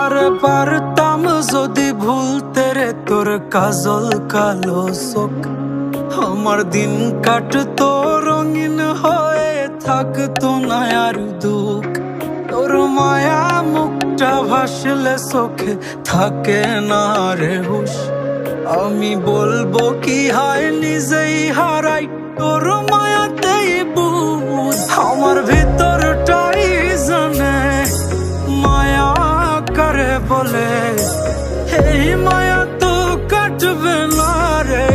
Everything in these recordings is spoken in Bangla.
আরে পারতাম যদি ভুলতে রে তোর কাজল কালো চোখ, আমার দিন কাটতো রঙিন হয়ে, থাকতো না আর দুঃখ। তোর মায়া মুখটা ভাসলে চোখে থাকে না রে হুশ। আমি বলবো কি হয় নিজেই হারাই তোর মায়াতেই বুঝ। আমার ভিতরটাই জানে মায়া করে বলে, এই মায়া তো কাটবে না রে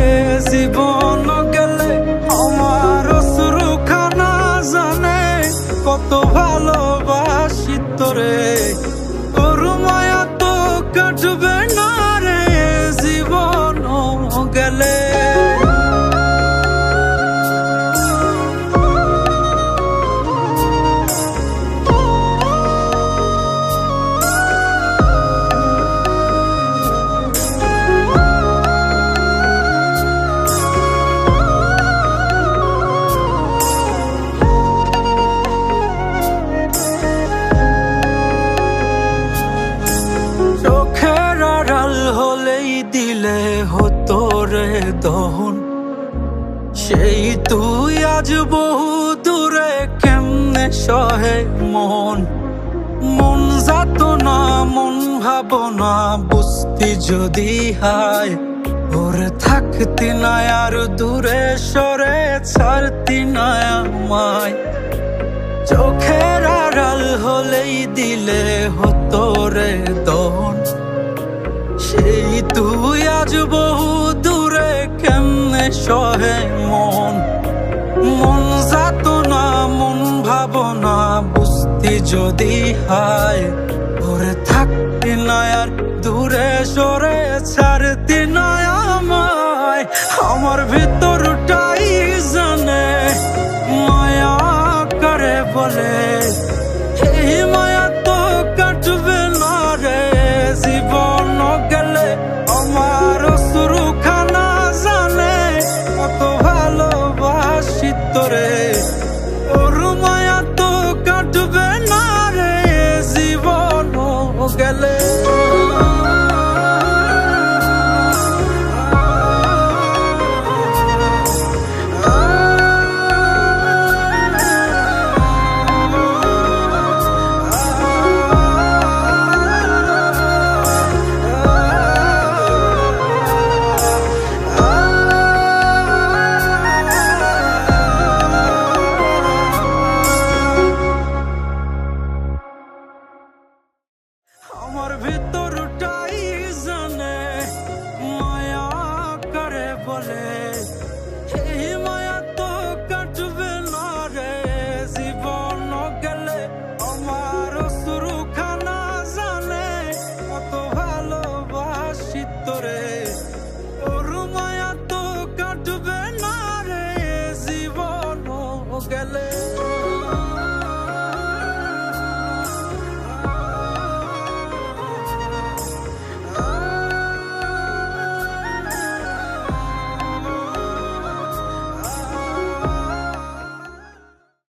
জীবন গেলে। আমার অশ্রুখানা জানে কত ভালোবাসি তোরে, তোর মায়া তো কাটবে না রে জীবন গেলে। দিলে হতো রে দহন, সেই তুই আজ বহু দূরে কেমনে সহে মন। মন যাত না মন ভাবনা বুঝতি যদি হায়, ওরে থাকতি না আর দূরে সরে ছাড়তি না আমায়। চোখের আড়াল হলেই দিলে হতো রে দহন, সেই তুই আজ বহু দূরে কেমনে সহে মন। মন যাত না মন ভাবনা বুঝতি যদি হায়, ওরে থাকতি না আর দূরে সরে ছাড়তি না আমায়। আমার ভিতরটাই জানে মায়া করে বলে,